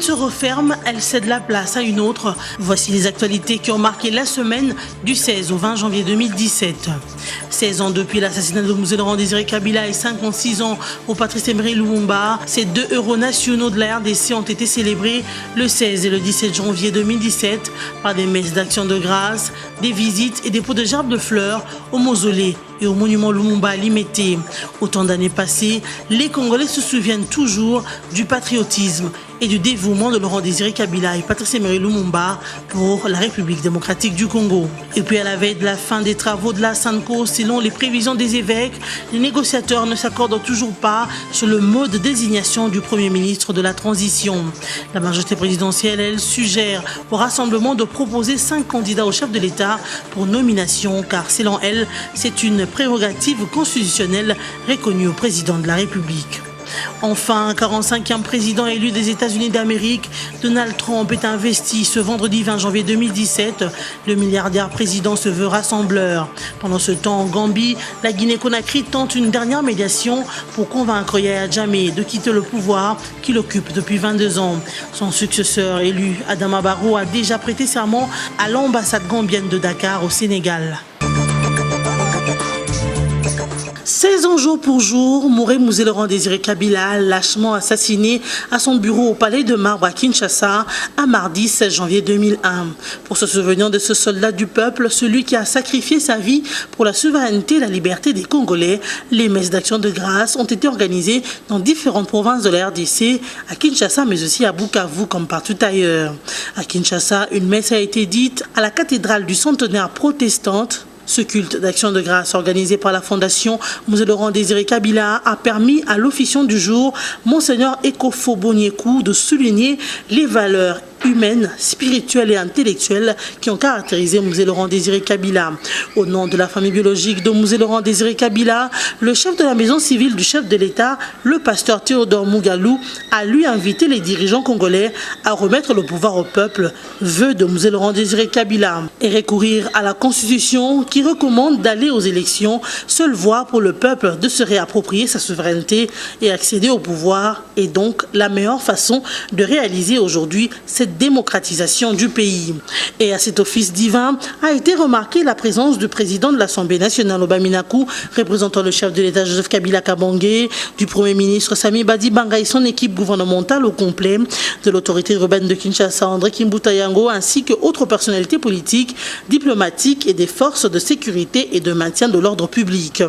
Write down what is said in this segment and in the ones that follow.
semaine se referme, elle cède la place à une autre. Voici les actualités qui ont marqué la semaine du 16 au 20 janvier 2017. 16 ans depuis l'assassinat de Mzee Laurent Désiré Kabila et 56 ans pour Patrice Emery Lumumba, ces deux héros nationaux de la RDC ont été célébrés le 16 et le 17 janvier 2017 par des messes d'action de grâce, des visites et des pots de gerbes de fleurs au mausolée et au monument Lumumba à Limete. Autant d'années passées, les Congolais se souviennent toujours du patriotisme et du dévouement de Laurent Désiré Kabila et Patrice Emery Lumumba pour la République démocratique du Congo. Et puis à la veille de la fin des travaux de la SANCO, selon les prévisions des évêques, les négociateurs ne s'accordent toujours pas sur le mode de désignation du Premier ministre de la transition. La majorité présidentielle, elle, suggère au rassemblement de proposer 5 candidats au chef de l'État pour nomination, car selon elle, c'est une prérogative constitutionnelle reconnue au président de la République. Enfin, 45e président élu des États-Unis d'Amérique, Donald Trump est investi ce vendredi 20 janvier 2017. Le milliardaire président se veut rassembleur. Pendant ce temps, en Gambie, la Guinée-Conakry tente une dernière médiation pour convaincre Yaya Jammeh de quitter le pouvoir qu'il occupe depuis 22 ans. Son successeur élu, Adama Barrow, a déjà prêté serment à l'ambassade gambienne de Dakar au Sénégal. 16 ans jour pour jour, mourait Mzee Laurent Désiré Kabila, lâchement assassiné à son bureau au Palais de Marbre à Kinshasa, un mardi 16 janvier 2001. Pour se souvenir de ce soldat du peuple, celui qui a sacrifié sa vie pour la souveraineté et la liberté des Congolais, les messes d'action de grâce ont été organisées dans différentes provinces de la RDC, à Kinshasa mais aussi à Bukavu comme partout ailleurs. À Kinshasa, une messe a été dite à la cathédrale du centenaire protestante. Ce culte d'action de grâce organisé par la fondation Mzee Laurent Désiré Kabila a permis à l'officiant du jour, Monseigneur Ekofo Bonyekou, de souligner les valeurs humaines, spirituelles et intellectuelles qui ont caractérisé Mzee Laurent Désiré Kabila. Au nom de la famille biologique de Mzee Laurent Désiré Kabila, le chef de la maison civile du chef de l'État, le pasteur Théodore Mougalou, a lui invité les dirigeants congolais à remettre le pouvoir au peuple, vœu de Mzee Laurent Désiré Kabila, et recourir à la Constitution qui recommande d'aller aux élections, seule voie pour le peuple de se réapproprier sa souveraineté et accéder au pouvoir, et donc la meilleure façon de réaliser aujourd'hui cette démocratisation du pays. Et à cet office divin a été remarquée la présence du président de l'Assemblée nationale Obaminakou, représentant le chef de l'État Joseph Kabila Kabange, du Premier ministre Sami Badibanga et son équipe gouvernementale au complet, de l'autorité urbaine de Kinshasa André Kimbuta Yango, ainsi que autres personnalités politiques, diplomatiques et des forces de sécurité et de maintien de l'ordre public.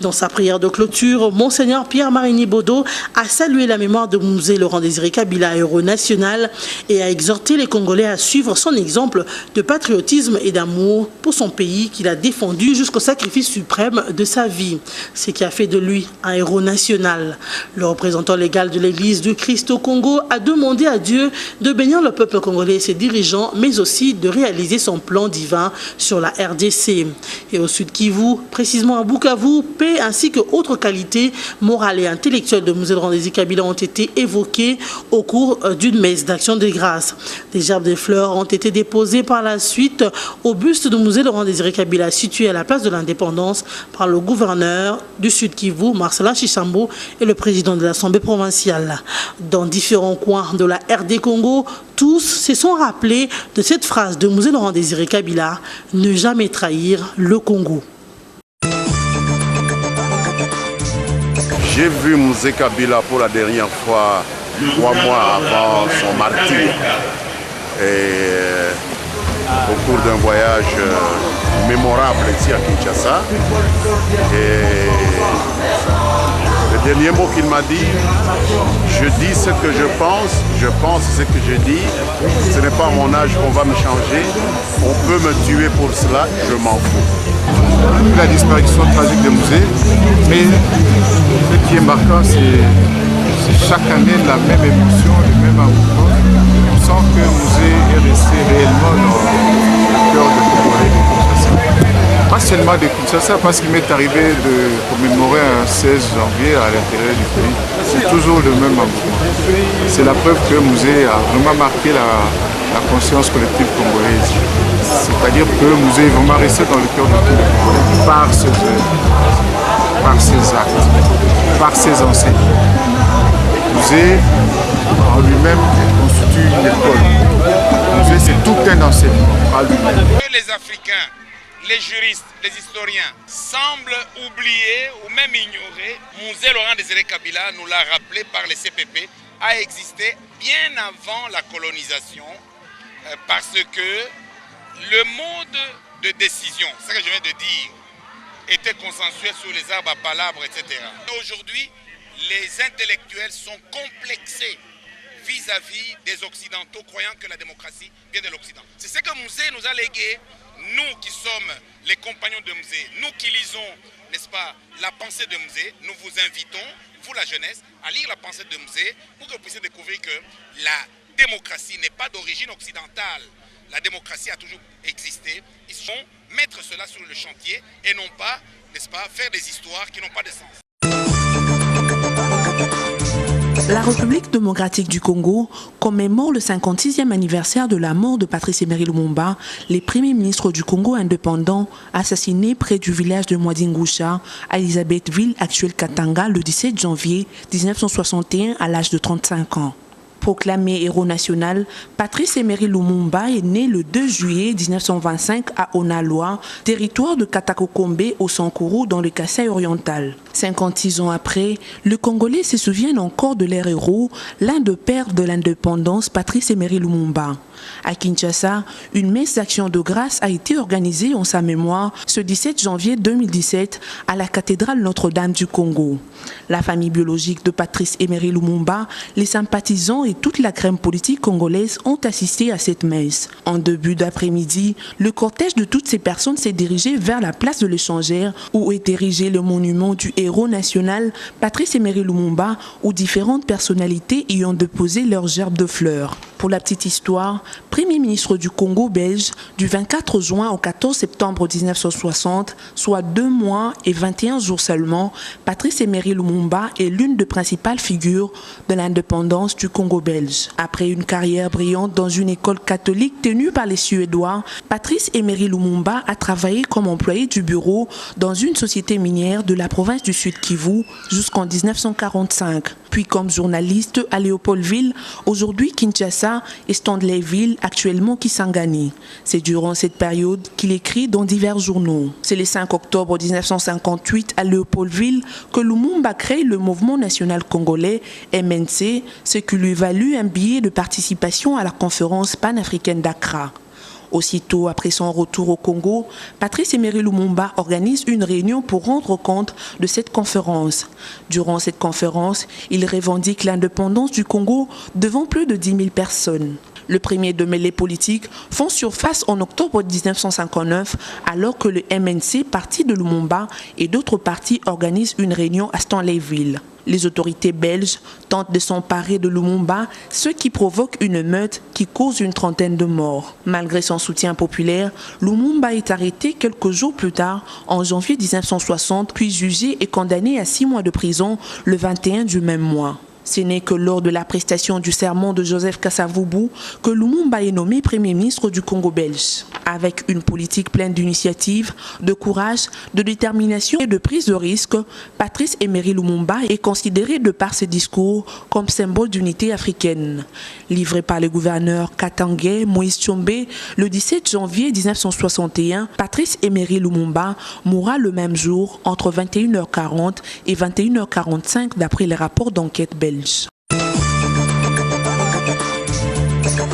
Dans sa prière de clôture, Monseigneur Pierre Marini Bodo a salué la mémoire de Mzee Laurent Désiré Kabila, héros national, et a exhorté les Congolais à suivre son exemple de patriotisme et d'amour pour son pays qu'il a défendu jusqu'au sacrifice suprême de sa vie, ce qui a fait de lui un héros national. Le représentant légal de l'Église du Christ au Congo a demandé à Dieu de bénir le peuple congolais et ses dirigeants, mais aussi de réaliser son plan divin sur la RDC. Et au Sud Kivu, précisément à Bukavu, paix ainsi que autres qualités morales et intellectuelles de Mzee Laurent Désiré Kabila ont été évoquées au cours d'une messe d'action de grâce. Des gerbes de fleurs ont été déposées par la suite au buste de Mzee Laurent Désiré Kabila situé à la place de l'Indépendance par le gouverneur du Sud Kivu, Marcelin Chishambo, et le président de l'Assemblée provinciale. Dans différents coins de la RD Congo, tous se sont rappelés de cette phrase de Mzee Laurent Désiré Kabila, « Ne jamais trahir le Congo ». J'ai vu Mzee Kabila pour la dernière fois 3 mois avant son martyre, et au cours d'un voyage mémorable ici à Kinshasa. Et le dernier mot qu'il m'a dit, je dis ce que je pense ce que je dis, ce n'est pas à mon âge qu'on va me changer, on peut me tuer pour cela, je m'en fous. La disparition tragique de Mzee, mais ce qui est marquant, c'est chaque année la même émotion, le même amour. On sent que Mzee est resté réellement dans le cœur de Congolais de Kinshasa. Pas seulement de Kinshasa, parce qu'il m'est arrivé de commémorer un 16 janvier à l'intérieur du pays. C'est toujours le même amour. C'est la preuve que Mzee a vraiment marqué la conscience collective congolaise. C'est-à-dire que Mzee est vraiment resté dans le cœur de tous les Congolais par ses œuvres, par ses actes, par ses enseignements. Mzee en lui-même est constitué une école. Le musée, c'est tout un enseignement à lui-même. Les Africains, les juristes, les historiens semblent oublier ou même ignorer, Musée Laurent-Désiré Kabila nous l'a rappelé par les CPP, a existé bien avant la colonisation parce que le mode de décision, c'est ce que je viens de dire, était consensuel sur les arbres à palabres, etc. Aujourd'hui, les intellectuels sont complexés vis-à-vis des Occidentaux, croyant que la démocratie vient de l'Occident. C'est ce que Musée nous a légué, nous qui sommes les compagnons de Musée, nous qui lisons, n'est-ce pas, la pensée de Musée. Nous vous invitons, vous la jeunesse, à lire la pensée de Musée pour que vous puissiez découvrir que la démocratie n'est pas d'origine occidentale. La démocratie a toujours existé. Ils vont mettre cela sur le chantier et non pas, n'est-ce pas, faire des histoires qui n'ont pas de sens. La République démocratique du Congo commémore le 56e anniversaire de la mort de Patrice Emery Lumumba, le premier ministre du Congo indépendant, assassiné près du village de Mwadingusha, à Elisabethville, actuelle Katanga, le 17 janvier 1961 à l'âge de 35 ans. Proclamé héros national, Patrice Emery Lumumba est né le 2 juillet 1925 à Onaloa, territoire de Katakokombe au Sankuru dans le Kasaï oriental. 56 ans après, le Congolais se souvient encore de leur héros, l'un des pères de l'indépendance, Patrice Emery Lumumba. À Kinshasa, une messe d'action de grâce a été organisée en sa mémoire ce 17 janvier 2017 à la cathédrale Notre-Dame du Congo. La famille biologique de Patrice Emery Lumumba, les sympathisants et toute la crème politique congolaise ont assisté à cette messe. En début d'après-midi, le cortège de toutes ces personnes s'est dirigé vers la place de l'Échangère où est érigé le monument du héros national Patrice Emery Lumumba où différentes personnalités y ont déposé leurs gerbes de fleurs. Pour la petite histoire, Premier ministre du Congo belge du 24 juin au 14 septembre 1960, soit 2 mois et 21 jours seulement, Patrice Emery Lumumba est l'une des principales figures de l'indépendance du Congo belge. Après une carrière brillante dans une école catholique tenue par les Suédois, Patrice Emery Lumumba a travaillé comme employé du bureau dans une société minière de la province du Sud Kivu jusqu'en 1945, puis comme journaliste à Léopoldville, aujourd'hui Kinshasa et Stanleyville, actuellement Kisangani. C'est durant cette période qu'il écrit dans divers journaux. C'est le 5 octobre 1958 à Léopoldville que Lumumba crée le mouvement national congolais MNC, ce qui lui valut un billet de participation à la conférence panafricaine d'Accra. Aussitôt après son retour au Congo, Patrice Emery Lumumba organise une réunion pour rendre compte de cette conférence. Durant cette conférence, il revendique l'indépendance du Congo devant plus de 10 000 personnes. Le premier de mêlée politique font surface en octobre 1959 alors que le MNC, parti de Lumumba, et d'autres partis organisent une réunion à Stanleyville. Les autorités belges tentent de s'emparer de Lumumba, ce qui provoque une meute qui cause une trentaine de morts. Malgré son soutien populaire, Lumumba est arrêté quelques jours plus tard, en janvier 1960, puis jugé et condamné à 6 mois de prison le 21 du même mois. Ce n'est que lors de la prestation du serment de Joseph Kasavubu que Lumumba est nommé Premier ministre du Congo belge. Avec une politique pleine d'initiatives, de courage, de détermination et de prise de risque, Patrice Emery Lumumba est considéré de par ses discours comme symbole d'unité africaine. Livré par le gouverneur katangais Moïse Tshombe le 17 janvier 1961, Patrice Emery Lumumba mourra le même jour entre 21h40 et 21h45 d'après les rapports d'enquête belges.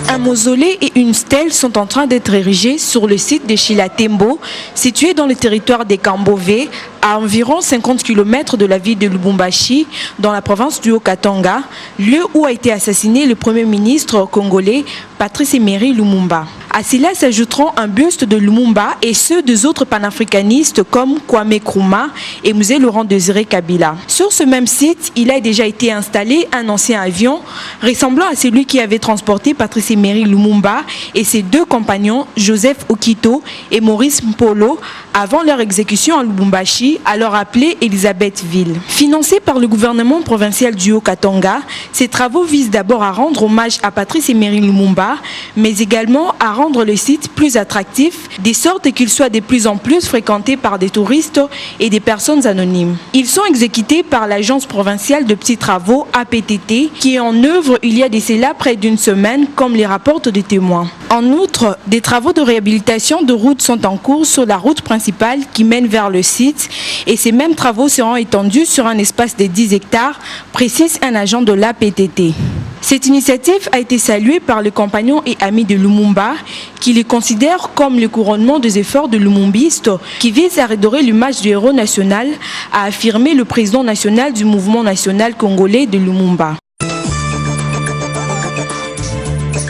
Un mausolée et une stèle sont en train d'être érigés sur le site de Chilatembo, situé dans le territoire des Kambové, à environ 50 km de la ville de Lubumbashi, dans la province du Haut-Katanga, lieu où a été assassiné le premier ministre congolais Patrice Emery Lumumba. À cela s'ajouteront un buste de Lumumba et ceux des autres panafricanistes comme Kwame Nkrumah et Musée Laurent-Désiré Kabila. Sur ce même site, il a déjà été installé un ancien avion ressemblant à celui qui avait transporté Patrice Emery Lumumba et ses 2 compagnons, Joseph Okito et Maurice Mpolo, avant leur exécution à Lubumbashi, alors appelée Elisabethville. Financé par le gouvernement provincial du Haut-Katanga, ces travaux visent d'abord à rendre hommage à Patrice Emery Lumumba, mais également à rendre rendre le site plus attractif, de sorte qu'il soit de plus en plus fréquenté par des touristes et des personnes anonymes. Ils sont exécutés par l'Agence provinciale de petits travaux APTT qui est en œuvre il y a de cela près d'une semaine, comme les rapportent des témoins. En outre, des travaux de réhabilitation de routes sont en cours sur la route principale qui mène vers le site et ces mêmes travaux seront étendus sur un espace de 10 hectares, précise un agent de l'APTT. Cette initiative a été saluée par les compagnons et amis de Lumumba qui les considèrent comme le couronnement des efforts de lumumbistes qui visent à redorer l'image du héros national, a affirmé le président national du mouvement national congolais de Lumumba.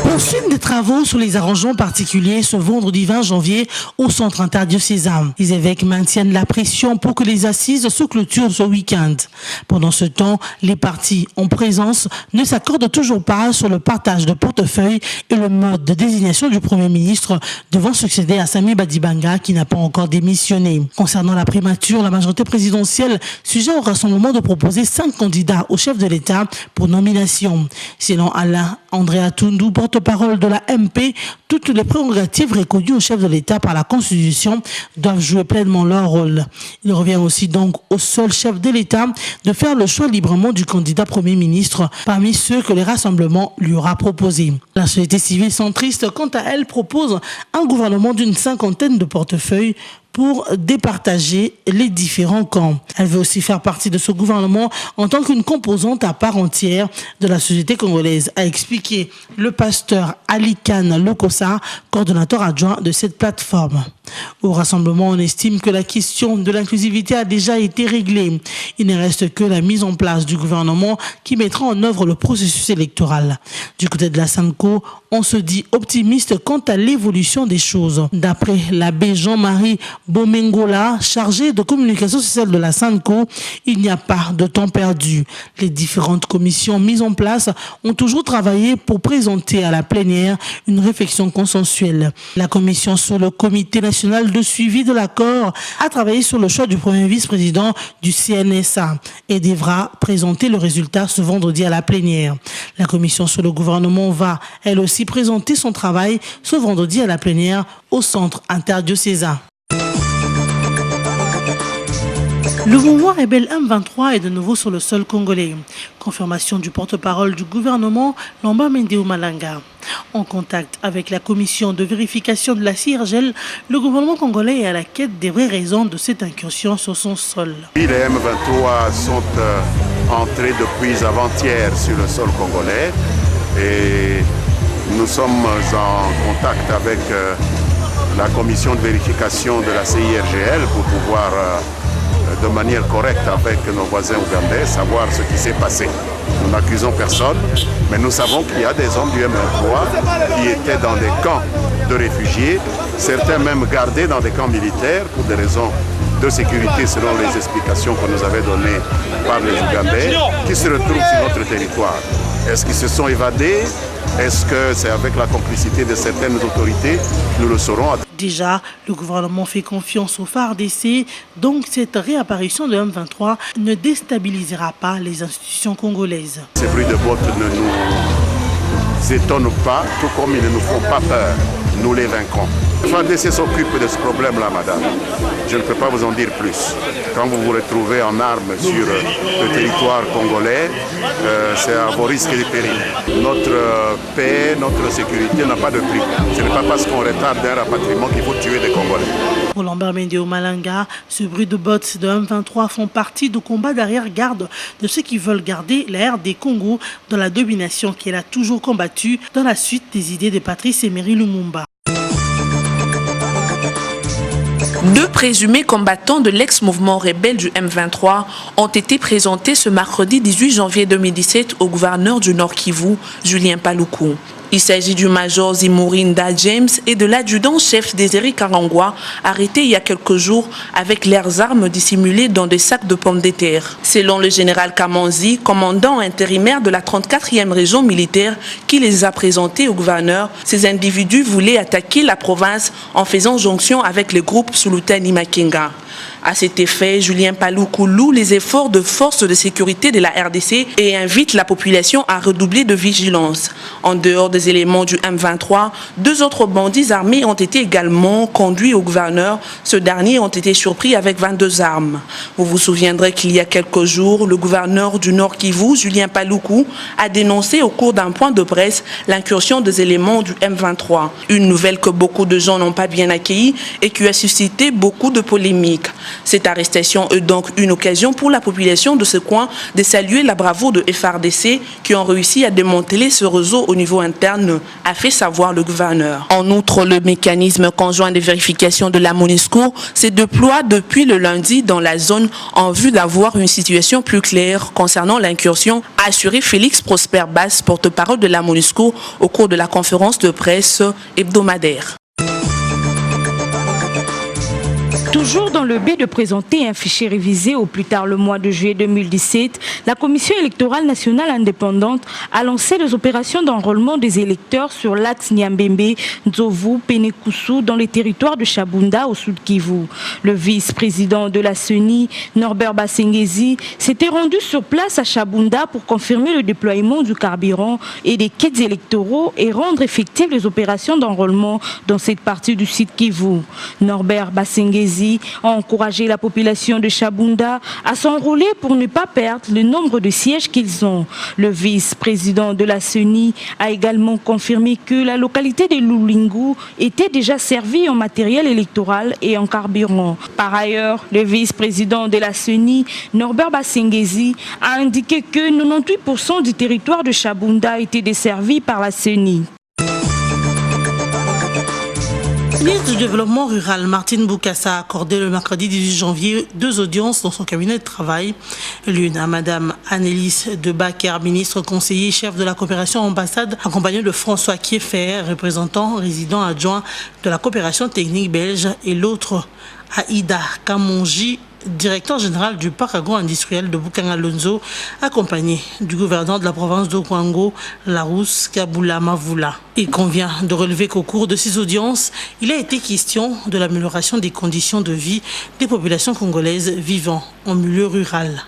Poursuite des travaux sur les arrangements particuliers ce vendredi 20 janvier au centre interdiocésain. Les évêques maintiennent la pression pour que les assises se clôturent ce week-end. Pendant ce temps, les partis en présence ne s'accordent toujours pas sur le partage de portefeuille et le mode de désignation du Premier ministre devant succéder à Sami Badibanga qui n'a pas encore démissionné. Concernant la primature, la majorité présidentielle suggère au rassemblement de proposer 5 candidats au chef de l'État pour nomination. Selon Alain André Atundu, porte-parole de la MP, toutes les prérogatives reconnues au chef de l'État par la Constitution doivent jouer pleinement leur rôle. Il revient aussi donc au seul chef de l'État de faire le choix librement du candidat Premier ministre parmi ceux que les rassemblements lui aura proposés. La société civile centriste, quant à elle, propose un gouvernement d'une 50aine de portefeuilles pour départager les différents camps. Elle veut aussi faire partie de ce gouvernement en tant qu'une composante à part entière de la société congolaise, a expliqué le pasteur Ali Khan Lokosa, coordonnateur adjoint de cette plateforme. Au rassemblement, on estime que la question de l'inclusivité a déjà été réglée. Il ne reste que la mise en place du gouvernement qui mettra en œuvre le processus électoral. Du côté de la SANCO, on se dit optimiste quant à l'évolution des choses. D'après l'abbé Jean-Marie Bomengola, chargé de communication sociale de la SANCO, il n'y a pas de temps perdu. Les différentes commissions mises en place ont toujours travaillé pour présenter à la plénière une réflexion consensuelle. La commission sur le comité national de suivi de l'accord a travaillé sur le choix du premier vice-président du CNSA et devra présenter le résultat ce vendredi à la plénière. La commission sur le gouvernement va, elle aussi, présenter son travail ce vendredi à la plénière au centre interdiocésain. Le mouvement rebelle M23 est de nouveau sur le sol congolais. Confirmation du porte-parole du gouvernement, Lamba Mendeo Malanga. En contact avec la commission de vérification de la CIRGEL, le gouvernement congolais est à la quête des vraies raisons de cette incursion sur son sol. Les M23 sont entrés depuis avant-hier sur le sol congolais et nous sommes en contact avec la commission de vérification de la CIRGL pour pouvoir de manière correcte avec nos voisins ougandais, savoir ce qui s'est passé. Nous n'accusons personne, mais nous savons qu'il y a des hommes du M23 qui étaient dans des camps de réfugiés, certains même gardés dans des camps militaires pour des raisons de sécurité selon les explications que nous avaient données par les Ougandais, qui se retrouvent sur notre territoire. Est-ce qu'ils se sont évadés? Est-ce que c'est avec la complicité de certaines autorités? Nous le saurons. Déjà, le gouvernement fait confiance au FARDC, donc cette réapparition de M23 ne déstabilisera pas les institutions congolaises. Ces bruits de bottes ne nous étonnent pas, tout comme ils ne nous font pas peur. Nous les vaincrons. Le FARDC s'occupe de ce problème-là, madame. Je ne peux pas vous en dire plus. Quand vous vous retrouvez en armes sur le territoire congolais, c'est à vos risques et périls. Notre paix, notre sécurité n'a pas de prix. Ce n'est pas parce qu'on retarde un rapatriement qu'il faut tuer des Congolais. Pour Lambert Mendeo Malanga, ce bruit de bottes de M23 font partie du combat d'arrière-garde de ceux qui veulent garder la RD Congo dans la domination qu'elle a toujours combattue dans la suite des idées de Patrice Emery Lumumba. Deux présumés combattants de l'ex-mouvement rebelle du M23 ont été présentés ce mercredi 18 janvier 2017 au gouverneur du Nord Kivu, Julien Paluku. Il s'agit du major Zimurinda James et de l'adjudant-chef Désiré Karangwa, arrêtés il y a quelques jours avec leurs armes dissimulées dans des sacs de pommes de terre. Selon le général Kamanzi, commandant intérimaire de la 34e région militaire qui les a présentés au gouverneur, ces individus voulaient attaquer la province en faisant jonction avec le groupe Sulutani Makenga. À cet effet, Julien Paloukou loue les efforts de forces de sécurité de la RDC et invite la population à redoubler de vigilance. En dehors des éléments du M23, 2 autres bandits armés ont été également conduits au gouverneur. Ce dernier ont été surpris avec 22 armes. Vous vous souviendrez qu'il y a quelques jours, le gouverneur du Nord Kivu, Julien Paloukou, a dénoncé au cours d'un point de presse l'incursion des éléments du M23. Une nouvelle que beaucoup de gens n'ont pas bien accueillie et qui a suscité beaucoup de polémiques. Cette arrestation est donc une occasion pour la population de ce coin de saluer la bravoure de FARDC qui ont réussi à démanteler ce réseau au niveau interne, a fait savoir le gouverneur. En outre, le mécanisme conjoint de vérification de la MONUSCO se déploie depuis le lundi dans la zone en vue d'avoir une situation plus claire concernant l'incursion, a assuré Félix Prosper Basse, porte-parole de la MONUSCO, au cours de la conférence de presse hebdomadaire. Toujours dans le but de présenter un fichier révisé au plus tard le mois de juillet 2017, la Commission électorale nationale indépendante a lancé les opérations d'enrôlement des électeurs sur l'axe Niambembe, Nzovu, Penekusu dans les territoires de Chabunda au Sud Kivu. Le vice-président de la CENI, Norbert Basengezi, s'était rendu sur place à Chabunda pour confirmer le déploiement du carburant et des kits électoraux et rendre effectives les opérations d'enrôlement dans cette partie du Sud Kivu. Norbert Basengezi a encouragé la population de Chabunda à s'enrôler pour ne pas perdre le nombre de sièges qu'ils ont. Le vice-président de la CENI a également confirmé que la localité de Lulingu était déjà servie en matériel électoral et en carburant. Par ailleurs, le vice-président de la CENI, Norbert Basengezi, a indiqué que 98% du territoire de Chabunda était desservi par la CENI. Le ministre du Développement rural, Martine Boukassa, a accordé le mercredi 18 janvier 2 audiences dans son cabinet de travail. L'une à Madame Annelies de Backer, ministre conseiller chef de la coopération ambassade, accompagnée de François Kieffer, représentant résident adjoint de la coopération technique belge, et l'autre à Ida Kamonji, directeur général du parc agro-industriel de Bukanga-Lonzo, accompagné du gouverneur de la province d'Okwango, Larousse Kabula Mavula. Il convient de relever qu'au cours de ces audiences, il a été question de l'amélioration des conditions de vie des populations congolaises vivant en milieu rural.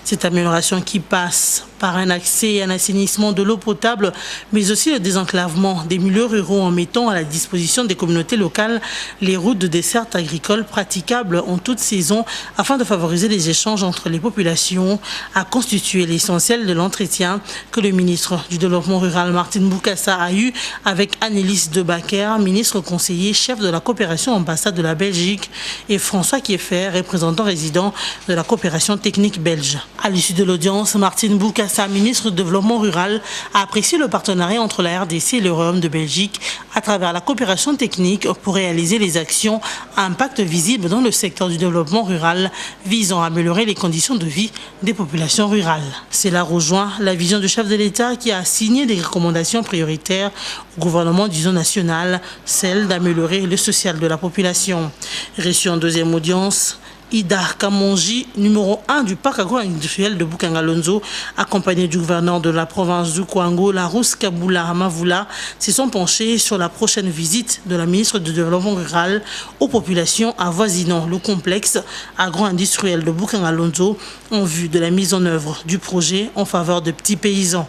Cette amélioration qui passe par un accès et un assainissement de l'eau potable, mais aussi le désenclavement des milieux ruraux en mettant à la disposition des communautés locales les routes de desserte agricole praticables en toute saison afin de favoriser les échanges entre les populations, a constitué l'essentiel de l'entretien que le ministre du Développement rural Martine Boukassa a eu avec Annelies de Backer, ministre conseiller chef de la coopération ambassade de la Belgique, et François Kieffer, représentant résident de la coopération technique belge. À l'issue de l'audience, Martine Boukassa, ministre du Développement rural, a apprécié le partenariat entre la RDC et le Royaume de Belgique à travers la coopération technique pour réaliser les actions à impact visible dans le secteur du développement rural visant à améliorer les conditions de vie des populations rurales. Cela rejoint la vision du chef de l'État qui a signé des recommandations prioritaires au gouvernement du zone national, celle d'améliorer le social de la population. Reçu en deuxième audience, Ida Kamonji, numéro 1 du parc agro-industriel de Bukanga-Lonzo, accompagné du gouverneur de la province du Kwango, Larousse Kabula Mavula, se sont penchés sur la prochaine visite de la ministre du Développement rural aux populations avoisinant le complexe agro-industriel de Bukanga-Lonzo en vue de la mise en œuvre du projet en faveur de petits paysans.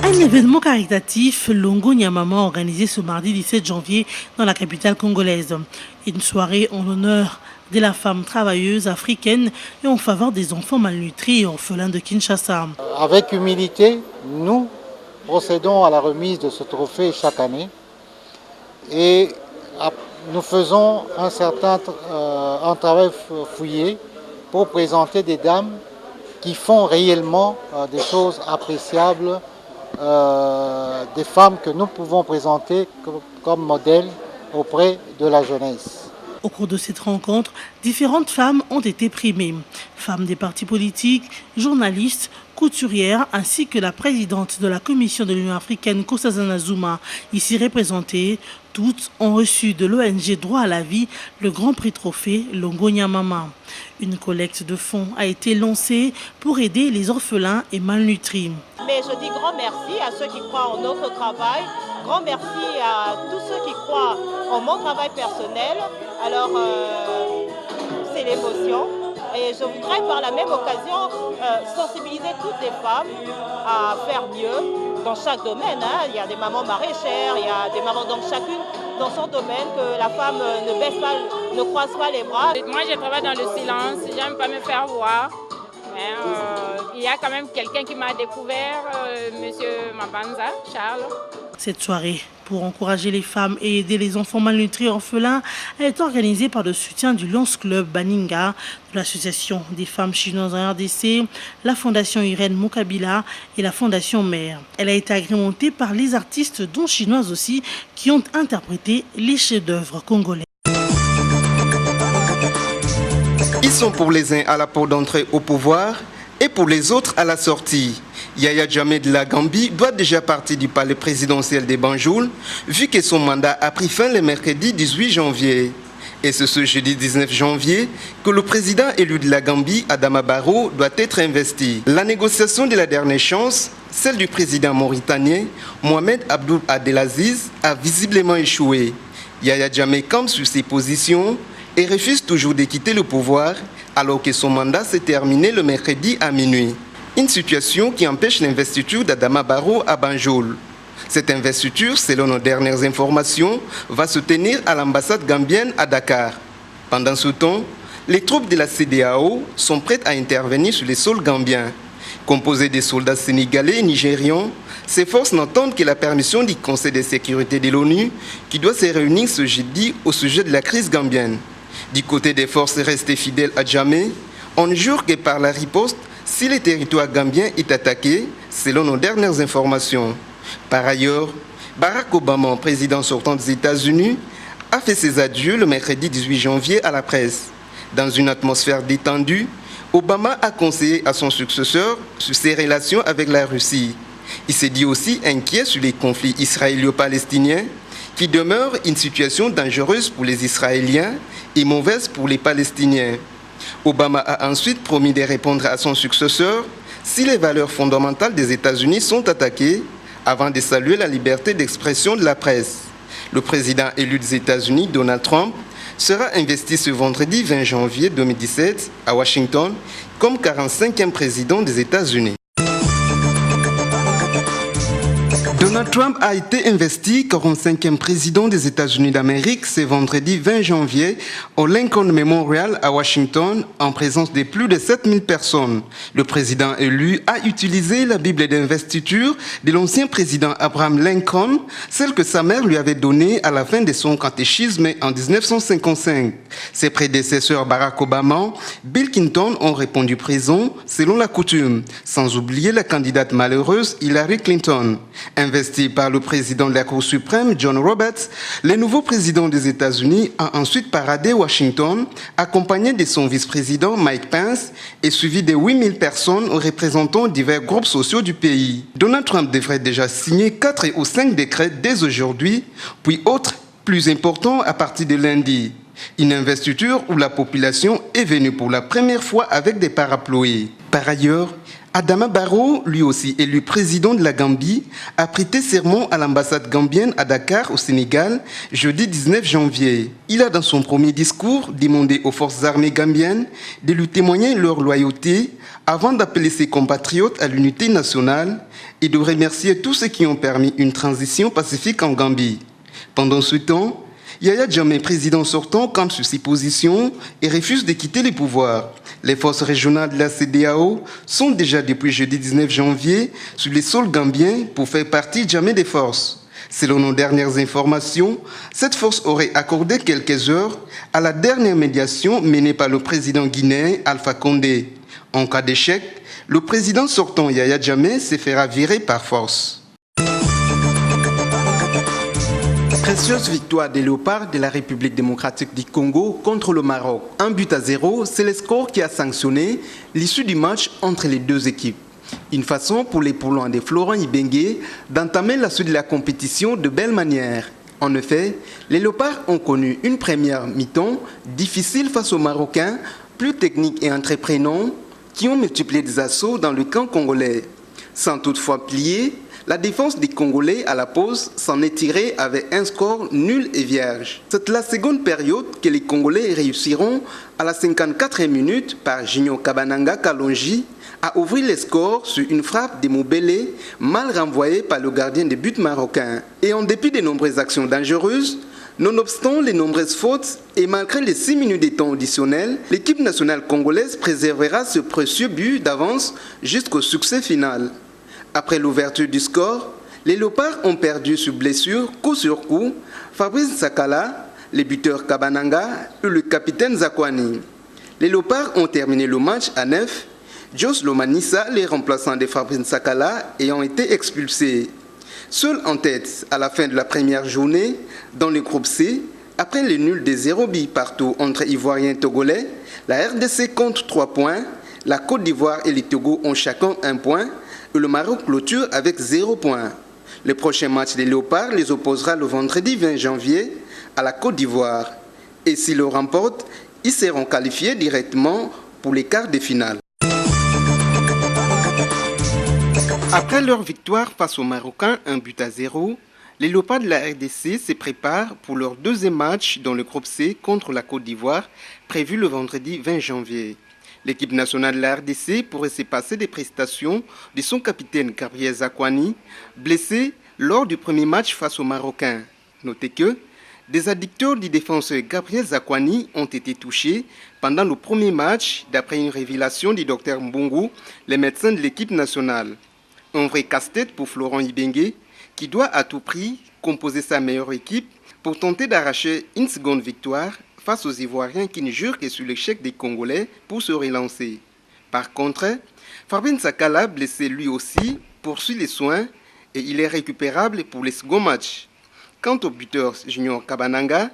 Un événement caritatif, Longo Nyamama, organisé ce mardi 17 janvier dans la capitale congolaise. Une soirée en l'honneur de la femme travailleuse africaine et en faveur des enfants malnutris et orphelins de Kinshasa. Avec humilité, nous procédons à la remise de ce trophée chaque année et nous faisons un travail fouillé pour présenter des dames qui font réellement des choses appréciables, des femmes que nous pouvons présenter comme modèles auprès de la jeunesse. Au cours de cette rencontre, différentes femmes ont été primées. Femmes des partis politiques, journalistes, couturières, ainsi que la présidente de la Commission de l'Union africaine, Nkosazana Zuma, ici représentée. Toutes ont reçu de l'ONG Droit à la vie le Grand Prix Trophée Longo Nyamama. Une collecte de fonds a été lancée pour aider les orphelins et malnutris. Mais je dis grand merci à ceux qui croient en notre travail, grand merci à tous ceux qui croient en mon travail personnel. Alors, c'est l'émotion. Et je voudrais par la même occasion sensibiliser toutes les femmes à faire mieux dans chaque domaine. Il y a des mamans maraîchères, il y a des mamans, donc chacune dans son domaine, que la femme ne baisse pas, ne croise pas les bras. Moi, je travaille dans le silence, j'aime pas me faire voir. Mais, il y a quand même quelqu'un qui m'a découvert, monsieur Mabanza, Charles. Cette soirée, pour encourager les femmes et aider les enfants malnutris orphelins, est organisée par le soutien du Lions Club Baninga, de l'Association des femmes chinoises en RDC, la Fondation Irène Moukabila et la Fondation Mère. Elle a été agrémentée par les artistes, dont chinoises aussi, qui ont interprété les chefs-d'œuvre congolais. Ils sont pour les uns à la porte d'entrée au pouvoir et pour les autres à la sortie. Yaya Jammeh de la Gambie doit déjà partir du palais présidentiel de Banjul, vu que son mandat a pris fin le mercredi 18 janvier. Et c'est ce jeudi 19 janvier que le président élu de la Gambie, Adama Barrow, doit être investi. La négociation de la dernière chance, celle du président mauritanien, Mohamed Abdoul Abdelaziz, a visiblement échoué. Yaya Jammeh campe sur ses positions et refuse toujours de quitter le pouvoir, alors que son mandat s'est terminé le mercredi à minuit. Une situation qui empêche l'investiture d'Adama Barrow à Banjul. Cette investiture, selon nos dernières informations, va se tenir à l'ambassade gambienne à Dakar. Pendant ce temps, les troupes de la CEDEAO sont prêtes à intervenir sur les sols gambiens. Composées de soldats sénégalais et nigérians, ces forces n'entendent que la permission du Conseil de sécurité de l'ONU qui doit se réunir ce jeudi au sujet de la crise gambienne. Du côté des forces restées fidèles à Jammeh, on jure que par la riposte, si le territoire gambien est attaqué, selon nos dernières informations. Par ailleurs, Barack Obama, président sortant des États-Unis, a fait ses adieux le mercredi 18 janvier à la presse. Dans une atmosphère détendue, Obama a conseillé à son successeur sur ses relations avec la Russie. Il s'est dit aussi inquiet sur les conflits israélo-palestiniens, qui demeurent une situation dangereuse pour les Israéliens et mauvaise pour les Palestiniens. Obama a ensuite promis de répondre à son successeur si les valeurs fondamentales des États-Unis sont attaquées, avant de saluer la liberté d'expression de la presse. Le président élu des États-Unis, Donald Trump, sera investi ce vendredi 20 janvier 2017 à Washington comme 45e président des États-Unis. Donald Trump a été investi 45e président des États-Unis d'Amérique ce vendredi 20 janvier au Lincoln Memorial à Washington en présence de plus de 7000 personnes. Le président élu a utilisé la Bible d'investiture de l'ancien président Abraham Lincoln, celle que sa mère lui avait donnée à la fin de son catéchisme en 1955. Ses prédécesseurs Barack Obama, Bill Clinton ont répondu présent selon la coutume, sans oublier la candidate malheureuse Hillary Clinton. Investi par le président de la Cour suprême, John Roberts, le nouveau président des États-Unis a ensuite paradé Washington, accompagné de son vice-président Mike Pence et suivi de 8000 personnes représentant divers groupes sociaux du pays. Donald Trump devrait déjà signer 4 ou 5 décrets dès aujourd'hui, puis autres plus importants à partir de lundi. Une investiture où la population est venue pour la première fois avec des parapluies. Par ailleurs, Adama Barrow, lui aussi élu président de la Gambie, a prêté serment à l'ambassade gambienne à Dakar, au Sénégal, jeudi 19 janvier. Il a dans son premier discours demandé aux forces armées gambiennes de lui témoigner leur loyauté avant d'appeler ses compatriotes à l'unité nationale et de remercier tous ceux qui ont permis une transition pacifique en Gambie. Pendant ce temps, Yaya Jammeh, président sortant, campe sur ses positions et refuse de quitter le pouvoir. Les forces régionales de la CEDEAO sont déjà depuis jeudi 19 janvier sur les sols gambiens pour faire partie Jammeh des forces. Selon nos dernières informations, cette force aurait accordé quelques heures à la dernière médiation menée par le président guinéen Alpha Condé. En cas d'échec, le président sortant Yaya Jammeh se fera virer par force. Précieuse victoire des Léopards de la République démocratique du Congo contre le Maroc. 1-0, c'est le score qui a sanctionné l'issue du match entre les deux équipes. Une façon pour les poulains de Florent Ibenge d'entamer la suite de la compétition de belle manière. En effet, les Léopards ont connu une première mi-temps difficile face aux Marocains, plus techniques et entreprenants, qui ont multiplié des assauts dans le camp congolais. Sans toutefois plier, La défense des Congolais à la pause s'en est tirée avec un score nul et vierge. C'est la seconde période que les Congolais réussiront à la 54e minute par Junior Kabananga Kalonji à ouvrir les scores sur une frappe de Moubele mal renvoyée par le gardien de but marocain. Et en dépit des nombreuses actions dangereuses, nonobstant les nombreuses fautes et malgré les 6 minutes de temps additionnel, l'équipe nationale congolaise préservera ce précieux but d'avance jusqu'au succès final. Après l'ouverture du score, les Léopards ont perdu sur blessure, coup sur coup, Fabrice Sakala, les buteurs Kabananga et le capitaine Zakwani. Les Léopards ont terminé le match à 9, Jos Lomanissa, les remplaçants de Fabrice Sakala, ayant été expulsés. Seul en tête à la fin de la première journée, dans le groupe C, après le nul des 0 buts partout entre Ivoiriens et Togolais, la RDC compte 3 points, la Côte d'Ivoire et les Togo ont chacun 1 point, et le Maroc clôture avec 0 point. Le prochain match des Léopards les opposera le vendredi 20 janvier à la Côte d'Ivoire. Et s'ils le remportent, ils seront qualifiés directement pour les quarts de finale. Après leur victoire face aux Marocains 1-0, les Léopards de la RDC se préparent pour leur deuxième match dans le groupe C contre la Côte d'Ivoire, prévu le vendredi 20 janvier. L'équipe nationale de la RDC pourrait se passer des prestations de son capitaine Gabriel Zakwani, blessé lors du premier match face aux Marocains. Notez que des adducteurs du défenseur Gabriel Zakwani ont été touchés pendant le premier match, d'après une révélation du docteur Mbongo, le médecin de l'équipe nationale. Un vrai casse-tête pour Florent Ibenge, qui doit à tout prix composer sa meilleure équipe pour tenter d'arracher une seconde victoire face aux Ivoiriens qui ne jurent que sur l'échec des Congolais pour se relancer. Par contre, Fabrice Sakala, blessé lui aussi, poursuit les soins et il est récupérable pour les seconds matchs. Quant au buteur Junior Kabananga,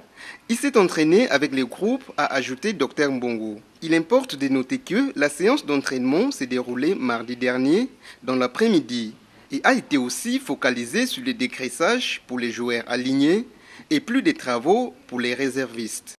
il s'est entraîné avec le groupe, a ajouté Dr Mbongo. Il importe de noter que la séance d'entraînement s'est déroulée mardi dernier dans l'après-midi et a été aussi focalisée sur le dégraissage pour les joueurs alignés et plus de travaux pour les réservistes.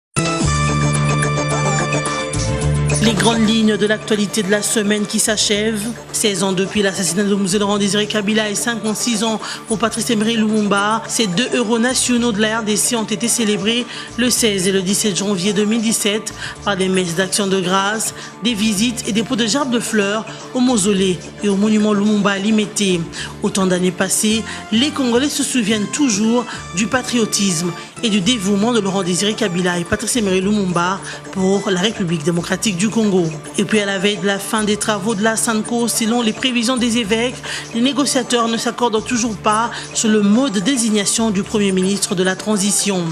Les grandes lignes de l'actualité de la semaine qui s'achève. 16 ans depuis l'assassinat de Mzee Laurent Désiré Kabila et 56 ans pour Patrice Emery Lumumba, ces 2 héros nationaux de la RDC ont été célébrés le 16 et le 17 janvier 2017 par des messes d'action de grâce, des visites et des pots de gerbes de fleurs au mausolée et au monument Lumumba à Limete. Autant d'années passées, les Congolais se souviennent toujours du patriotisme et du dévouement de Laurent Désiré Kabila et Patrice Emery Lumumba pour la République démocratique du Congo. Et puis à la veille de la fin des travaux de la SANCO, selon les prévisions des évêques, les négociateurs ne s'accordent toujours pas sur le mode de désignation du Premier ministre de la transition.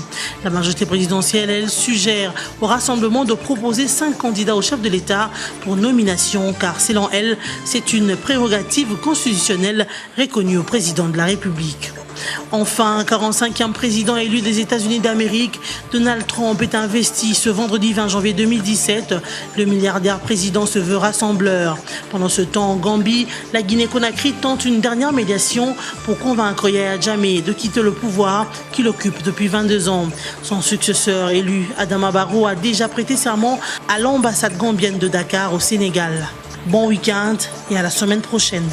La majorité présidentielle, elle, suggère au rassemblement de proposer 5 candidats au chef de l'État pour nomination, car selon elle, c'est une prérogative constitutionnelle reconnue au président de la République. Enfin, 45e président élu des États-Unis d'Amérique, Donald Trump est investi ce vendredi 20 janvier 2017. Le milliardaire président se veut rassembleur. Pendant ce temps, en Gambie, la Guinée-Conakry tente une dernière médiation pour convaincre Yaya Jammeh de quitter le pouvoir qu'il occupe depuis 22 ans. Son successeur élu, Adama Barrow, a déjà prêté serment à l'ambassade gambienne de Dakar au Sénégal. Bon week-end et à la semaine prochaine.